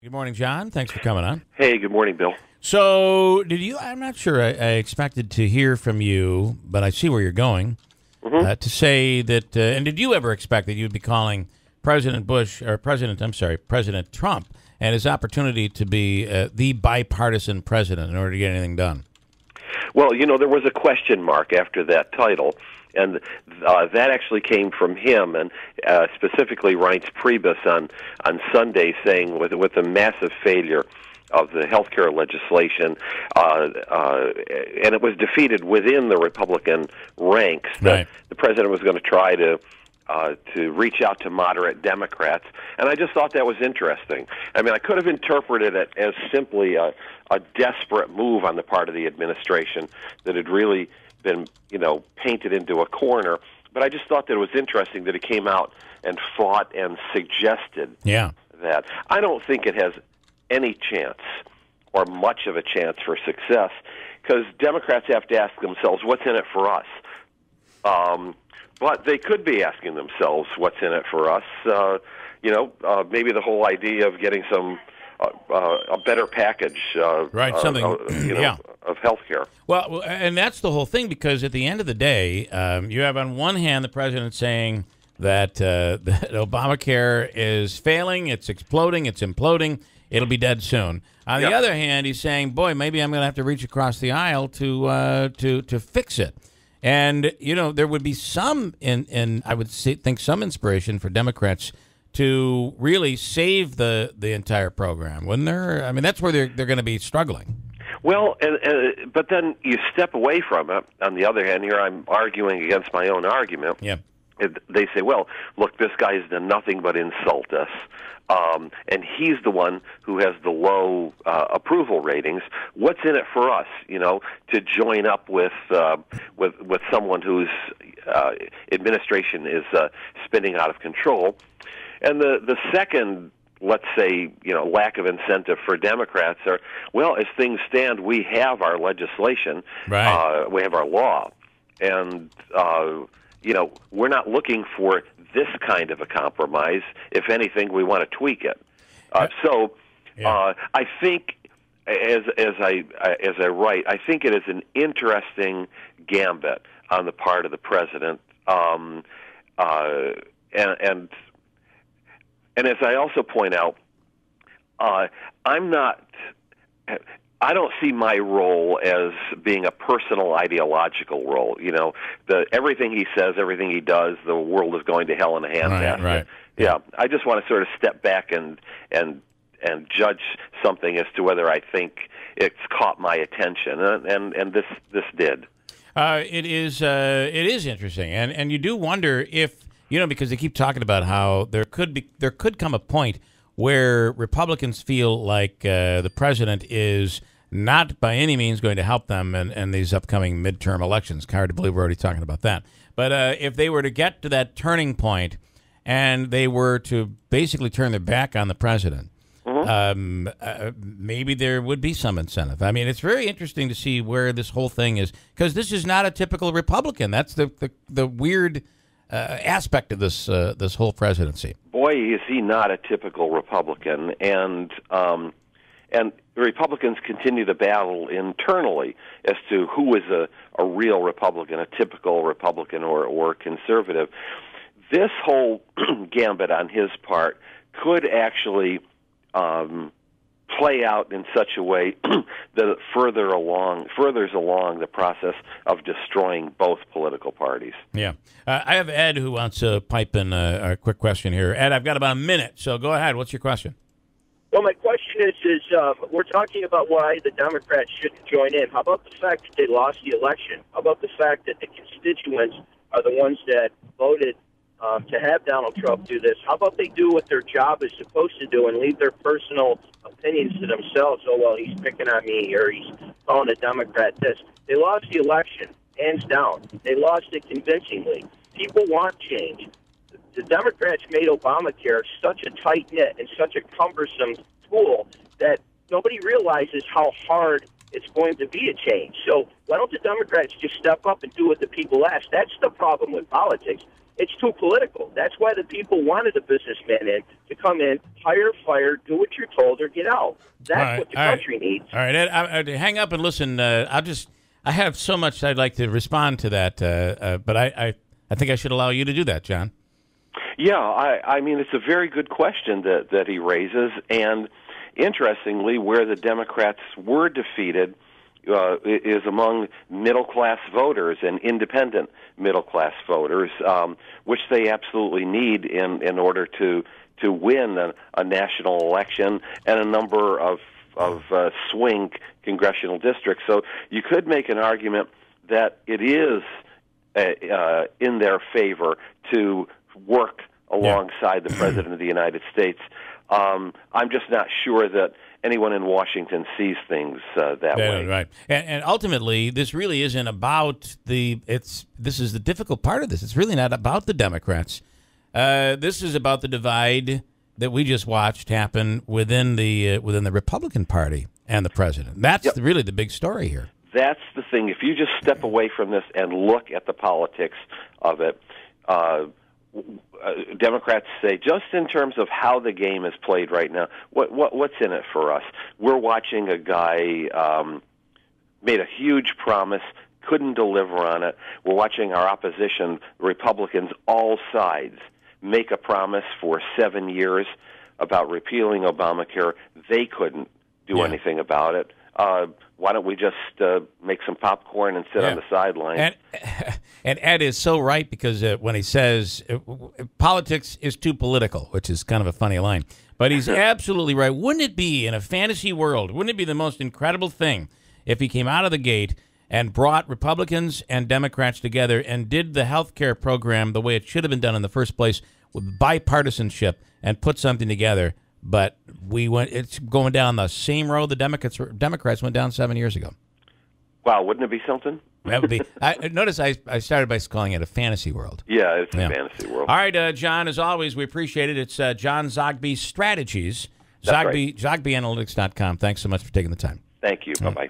Good morning, John. Thanks for coming on. Hey, good morning, Bill. So, I'm not sure I expected to hear from you, but I see where you're going, to say that, and did you ever expect that you'd be calling President Trump and his opportunity to be the bipartisan president in order to get anything done? Well, there was a question mark after that title, and that actually came from him, and specifically Reince Priebus on Sunday saying with a massive failure of the health care legislation, and it was defeated within the Republican ranks, that the president was going to try to reach out to moderate Democrats, and I just thought that was interesting. I mean, I could have interpreted it as simply a desperate move on the part of the administration that had really been, painted into a corner, but I just thought that it was interesting that it came out and fought and suggested that. I don't think it has any chance or much of a chance for success because Democrats have to ask themselves, what's in it for us? But they could be asking themselves, what's in it for us? Maybe the whole idea of getting a better package, of health care. Well, and that's the whole thing, because at the end of the day, you have on one hand the president saying that Obamacare is failing, it's exploding, it's imploding, it'll be dead soon. On the other hand, he's saying, boy, maybe I'm going to have to reach across the aisle to fix it. And, there would be some, I would think some inspiration for Democrats to really save the entire program, wouldn't there? I mean, that's where they're going to be struggling. Well, but then you step away from it. On the other hand, here I'm arguing against my own argument. Yeah. They say, well, look, this guy has done nothing but insult us. And he's the one who has the low approval ratings. What's in it for us, to join up with someone whose administration is spinning out of control? And the second, let's say, lack of incentive for Democrats are, well, as things stand, we have our legislation, we have our law, and we're not looking for this kind of a compromise. If anything, we want to tweak it. I think, as I write, I think it is an interesting gambit on the part of the president, and as I also point out, I don't see my role as being a personal ideological role. Everything he says, everything he does, the world is going to hell in a handbasket. Right. Yeah, I just want to sort of step back and judge something as to whether I think it's caught my attention, and this did. It is interesting, and you do wonder if, because they keep talking about how there could come a point where Republicans feel like the president is not by any means going to help them in these upcoming midterm elections. Hard to believe we're already talking about that. But if they were to get to that turning point and they were to basically turn their back on the president, maybe there would be some incentive. I mean, it's very interesting to see where this whole thing is, because this is not a typical Republican. That's the weird aspect of this whole presidency. Boy, is he not a typical Republican, and the Republicans continue to battle internally as to who is a real Republican, a typical Republican, or conservative. This whole gambit on his part could actually play out in such a way that it furthers along the process of destroying both political parties. Yeah. I have Ed who wants to pipe in a quick question here. Ed, I've got about a minute, so go ahead. What's your question? Well, my question is we're talking about why the Democrats shouldn't join in. How about the fact that they lost the election? How about the fact that the constituents are the ones that voted to have Donald Trump do this? How about they do what their job is supposed to do and leave their personal opinions to themselves? Oh, well, he's picking on me, or he's calling a Democrat this. They lost the election, hands down. They lost it convincingly. People want change. The Democrats made Obamacare such a tight-knit and such a cumbersome tool that nobody realizes how hard it's going to be a change. So why don't the Democrats just step up and do what the people ask? That's the problem with politics. It's too political. That's why the people wanted a businessman in to come in, hire, fire, do what you're told, or get out. That's what the country needs. All right, Ed, I hang up and listen. I have so much I'd like to respond to that, but I think I should allow you to do that, John. Yeah, I mean, it's a very good question that he raises, and interestingly, where the Democrats were defeated is among middle-class voters and independent middle-class voters, which they absolutely need in order to win a national election and a number of swing congressional districts. So you could make an argument that it is in their favor to work alongside the President of the United States. I'm just not sure that anyone in Washington sees things that way. Right. And ultimately, this really isn't about this is the difficult part of this. It's really not about the Democrats. This is about the divide that we just watched happen within the Republican Party and the president. That's really the big story here. That's the thing. If you just step away from this and look at the politics of it, Democrats say, just in terms of how the game is played right now, what's in it for us? We're watching a guy made a huge promise, couldn't deliver on it. We're watching our opposition, Republicans, all sides, make a promise for 7 years about repealing Obamacare. They couldn't do anything about it. Why don't we just make some popcorn and sit on the sidelines? And Ed is so right, because when he says politics is too political, which is kind of a funny line, but he's absolutely right. Wouldn't it be, in a fantasy world, wouldn't it be the most incredible thing if he came out of the gate and brought Republicans and Democrats together and did the health care program the way it should have been done in the first place, with bipartisanship, and put something together? But it's going down the same road the Democrats went down 7 years ago. Wow, wouldn't it be something? That would be. Notice I started by calling it a fantasy world. Yeah, it's a fantasy world. All right, John, as always, we appreciate it. It's John Zogby Strategies, That's right. ZogbyAnalytics.com. Thanks so much for taking the time. Thank you. Bye-bye.